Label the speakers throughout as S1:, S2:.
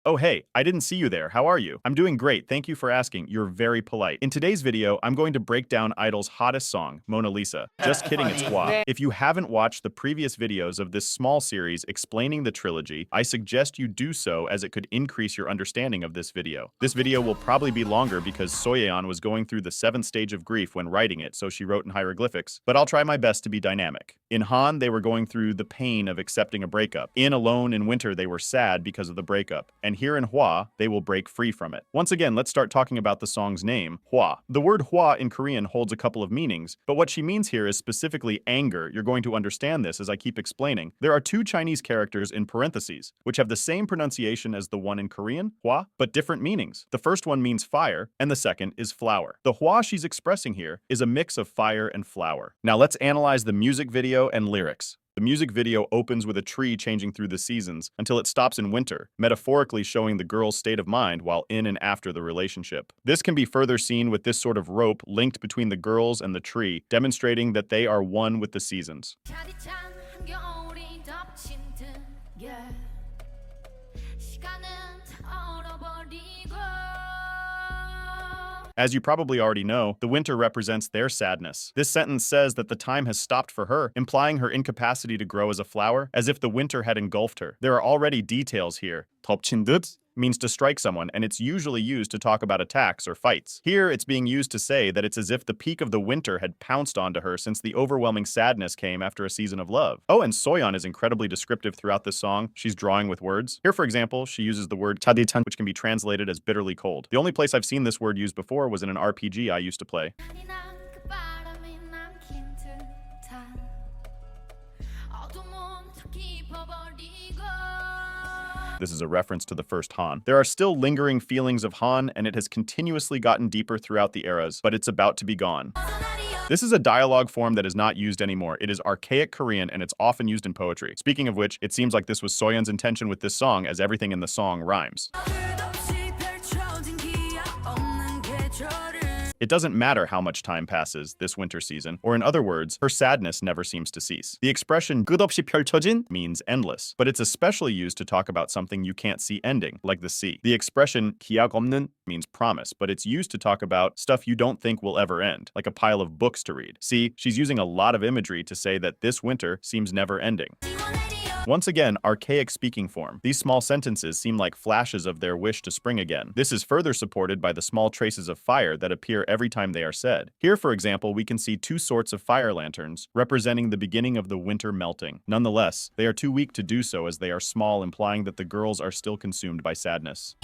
S1: Oh hey, I didn't see you there. How are you? I'm doing great. Thank you for asking. You're very polite. In today's video, I'm going to break down I-DLE's hottest song, Mona Lisa. Just kidding, it's HWAA. If you haven't watched the previous videos of this small series explaining the trilogy, I suggest you do so as it could increase your understanding of this video. This video will probably be longer because Soyeon was going through the 7th stage of grief when writing it, so she wrote in hieroglyphics, but I'll try my best to be dynamic. In Han, they were going through the pain of accepting a breakup. In Alone in Winter, they were sad because of the breakup. And here in HWAA, they will break free from it. Once again, let's start talking about the song's name, HWAA. The word HWAA in Korean holds a couple of meanings, but what she means here is specifically anger. You're going to understand this as I keep explaining. There are 2 Chinese characters in parentheses, which have the same pronunciation as the one in Korean, HWA, but different meanings. The first one means fire, and the second is flower. The HWA she's expressing here is a mix of fire and flower. Now let's analyze the music video and lyrics. The music video opens with a tree changing through the seasons until it stops in winter, metaphorically showing the girl's state of mind while in and after the relationship. This can be further seen with this sort of rope linked between the girls and the tree, demonstrating that they are one with the seasons. As you probably already know, the winter represents their sadness. This sentence says that the time has stopped for her, implying her incapacity to grow as a flower, as if the winter had engulfed her. There are already details here. 덮친 듯 means to strike someone, and it's usually used to talk about attacks or fights. Here, it's being used to say that it's as if the peak of the winter had pounced onto her since the overwhelming sadness came after a season of love. Oh, and Soyeon is incredibly descriptive throughout this song. She's drawing with words. Here, for example, she uses the word 차디찬, which can be translated as bitterly cold. The only place I've seen this word used before was in an RPG I used to play. This is a reference to the first Han. There are still lingering feelings of Han, and it has continuously gotten deeper throughout the eras, but it's about to be gone. This is a dialogue form that is not used anymore. It is archaic Korean, and it's often used in poetry. Speaking of which, it seems like this was Soyeon's intention with this song, as everything in the song rhymes. It doesn't matter how much time passes this winter season, or in other words, her sadness never seems to cease. The expression 끝없이 펼쳐진 means endless, but it's especially used to talk about something you can't see ending, like the sea. The expression 기약 없는 means promise, but it's used to talk about stuff you don't think will ever end, like a pile of books to read. See, she's using a lot of imagery to say that this winter seems never ending. Once again, archaic speaking form. These small sentences seem like flashes of their wish to spring again. This is further supported by the small traces of fire that appear every time they are said. Here, for example, we can see 2 sorts of fire lanterns, representing the beginning of the winter melting. Nonetheless, they are too weak to do so as they are small, implying that the girls are still consumed by sadness.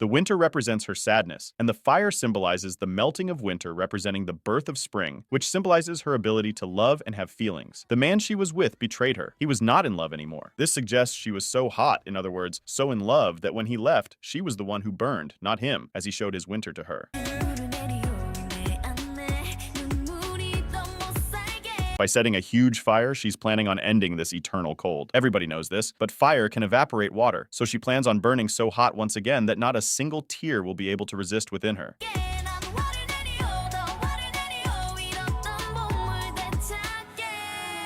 S1: The winter represents her sadness, and the fire symbolizes the melting of winter, representing the birth of spring, which symbolizes her ability to love and have feelings. The man she was with betrayed her. He was not in love anymore. This suggests she was so hot, in other words, so in love, that when he left, she was the one who burned, not him, as he showed his winter to her. By setting a huge fire, she's planning on ending this eternal cold. Everybody knows this, but fire can evaporate water, so she plans on burning so hot once again that not a single tear will be able to resist within her.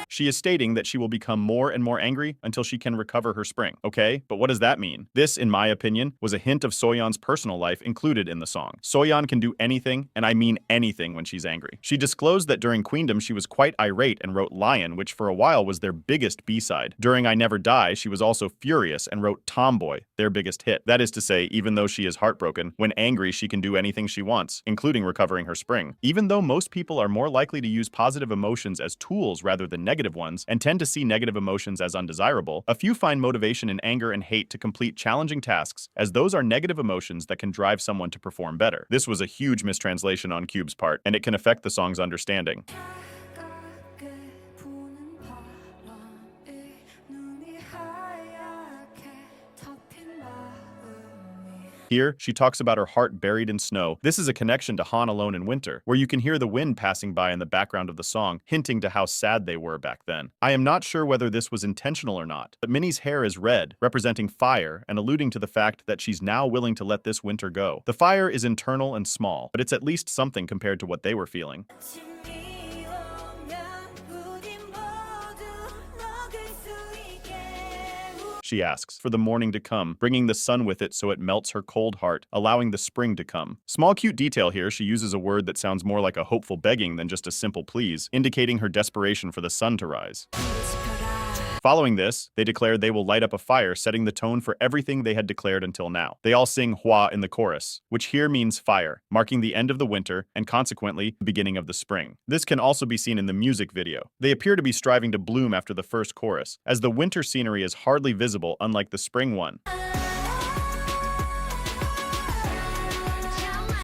S1: She is stating that she will become more and more angry until she can recover her spring. Okay, but what does that mean? This, in my opinion, was a hint of Soyeon's personal life included in the song. Soyeon can do anything, and I mean anything, when she's angry. She disclosed that during Queendom she was quite irate and wrote Lion, which for a while was their biggest B-side. During I Never Die, she was also furious and wrote Tomboy, their biggest hit. That is to say, even though she is heartbroken, when angry she can do anything she wants, including recovering her spring. Even though most people are more likely to use positive emotions as tools rather than negative ones, and tend to see negative emotions as undesirable, a few find motivation in anger and hate to complete challenging tasks, as those are negative emotions that can drive someone to perform better. This was a huge mistranslation on Cube's part, and it can affect the song's understanding. Here, she talks about her heart buried in snow. This is a connection to Han Alone in Winter, where you can hear the wind passing by in the background of the song, hinting to how sad they were back then. I am not sure whether this was intentional or not, but Minnie's hair is red, representing fire and alluding to the fact that she's now willing to let this winter go. The fire is internal and small, but it's at least something compared to what they were feeling. she asks, for the morning to come, bringing the sun with it so it melts her cold heart, allowing the spring to come. Small cute detail here, she uses a word that sounds more like a hopeful begging than just a simple please, indicating her desperation for the sun to rise. Following this, they declare they will light up a fire, setting the tone for everything they had declared until now. They all sing HWAA in the chorus, which here means fire, marking the end of the winter and consequently the beginning of the spring. This can also be seen in the music video. They appear to be striving to bloom after the first chorus, as the winter scenery is hardly visible unlike the spring one.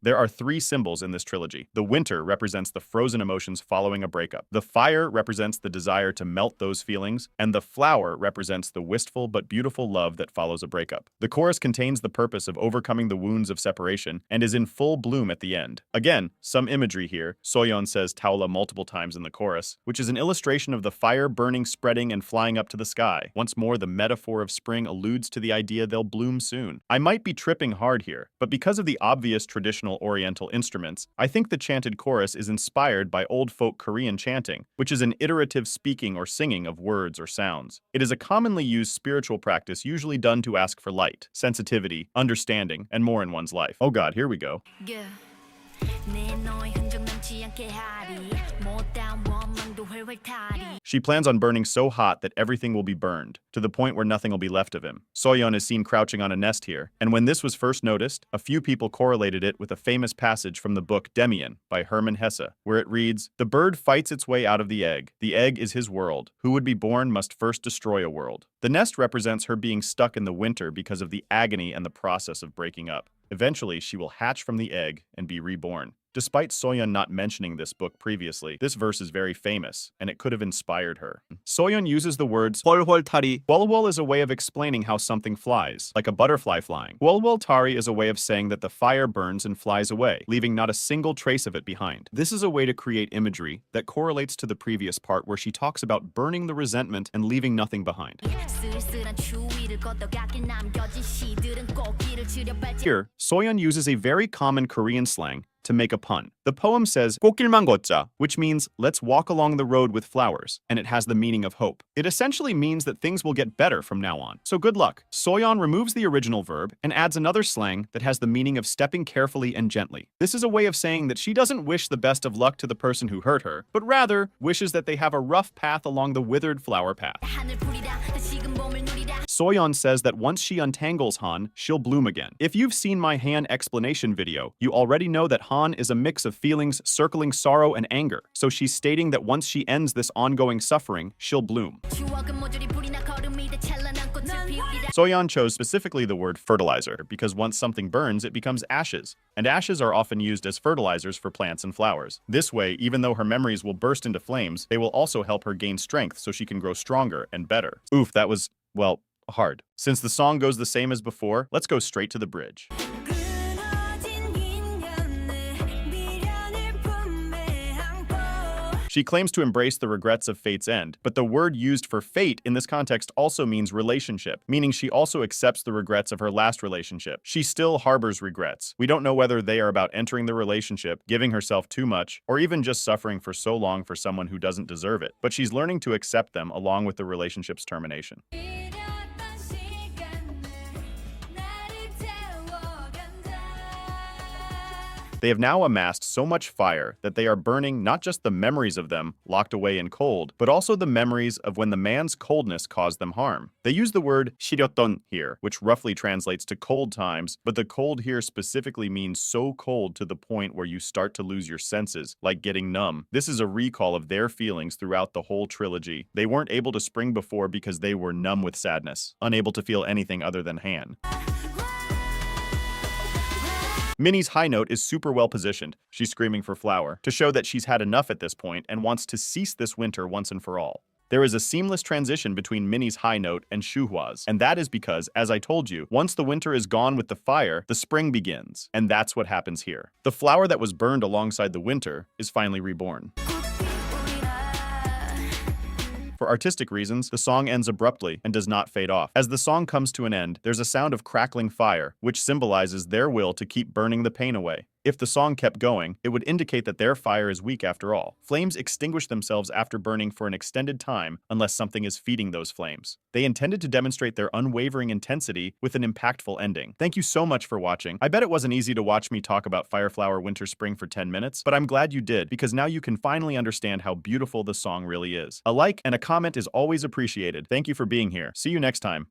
S1: There are three symbols in this trilogy. The winter represents the frozen emotions following a breakup. The fire represents the desire to melt those feelings, and the flower represents the wistful but beautiful love that follows a breakup. The chorus contains the purpose of overcoming the wounds of separation and is in full bloom at the end. Again, some imagery here. Soyeon says Taola multiple times in the chorus, which is an illustration of the fire burning, spreading, and flying up to the sky. Once more, the metaphor of spring alludes to the idea they'll bloom soon. I might be tripping hard here, but because of the obvious traditional Oriental instruments, I think the chanted chorus is inspired by old folk Korean chanting, which is an iterative speaking or singing of words or sounds. It is a commonly used spiritual practice usually done to ask for light, sensitivity, understanding, and more in one's life. Oh God, here we go. She plans on burning so hot that everything will be burned, to the point where nothing will be left of him. Soyeon is seen crouching on a nest here, and when this was first noticed, a few people correlated it with a famous passage from the book Miyeon by Hermann Hesse, where it reads, "The bird fights its way out of the egg. The egg is his world. Who would be born must first destroy a world." The nest represents her being stuck in the winter because of the agony and the process of breaking up. Eventually, she will hatch from the egg and be reborn. Despite Soyeon not mentioning this book previously, this verse is very famous, and it could have inspired her. Soyeon uses the words 헐헐타리. Walwal is a way of explaining how something flies, like a butterfly flying. Walwaltari is a way of saying that the fire burns and flies away, leaving not a single trace of it behind. This is a way to create imagery that correlates to the previous part where she talks about burning the resentment and leaving nothing behind. Here, Soyeon uses a very common Korean slang to make a pun. The poem says 꽃길만 걷자, which means let's walk along the road with flowers, and it has the meaning of hope. It essentially means that things will get better from now on. So good luck. Soyeon removes the original verb and adds another slang that has the meaning of stepping carefully and gently. This is a way of saying that she doesn't wish the best of luck to the person who hurt her, but rather wishes that they have a rough path along the withered flower path. Soyeon says that once she untangles Han, she'll bloom again. If you've seen my Han explanation video, you already know that Han is a mix of feelings circling sorrow and anger, so she's stating that once she ends this ongoing suffering, she'll bloom. Soyeon chose specifically the word fertilizer because once something burns, it becomes ashes, and ashes are often used as fertilizers for plants and flowers. This way, even though her memories will burst into flames, they will also help her gain strength so she can grow stronger and better. Oof, that was, well, hard. Since the song goes the same as before, let's go straight to the bridge. She claims to embrace the regrets of fate's end, but the word used for fate in this context also means relationship, meaning she also accepts the regrets of her last relationship. She still harbors regrets. We don't know whether they are about entering the relationship, giving herself too much, or even just suffering for so long for someone who doesn't deserve it, but she's learning to accept them along with the relationship's termination. They have now amassed so much fire that they are burning not just the memories of them locked away in cold, but also the memories of when the man's coldness caused them harm. They use the word 시렸던 here, which roughly translates to cold times, but the cold here specifically means so cold to the point where you start to lose your senses, like getting numb. This is a recall of their feelings throughout the whole trilogy. They weren't able to spring before because they were numb with sadness, unable to feel anything other than Han. Minnie's high note is super well positioned. She's screaming for flower, to show that she's had enough at this point and wants to cease this winter once and for all. There is a seamless transition between Minnie's high note and Shuhua's, and that is because, as I told you, once the winter is gone with the fire, the spring begins, and that's what happens here. The flower that was burned alongside the winter is finally reborn. For artistic reasons, the song ends abruptly and does not fade off. As the song comes to an end, there's a sound of crackling fire, which symbolizes their will to keep burning the pain away. If the song kept going, it would indicate that their fire is weak after all. Flames extinguish themselves after burning for an extended time unless something is feeding those flames. They intended to demonstrate their unwavering intensity with an impactful ending. Thank you so much for watching. I bet it wasn't easy to watch me talk about Fire Flower Winter Spring for 10 minutes, but I'm glad you did because now you can finally understand how beautiful the song really is. A like and a comment is always appreciated. Thank you for being here. See you next time.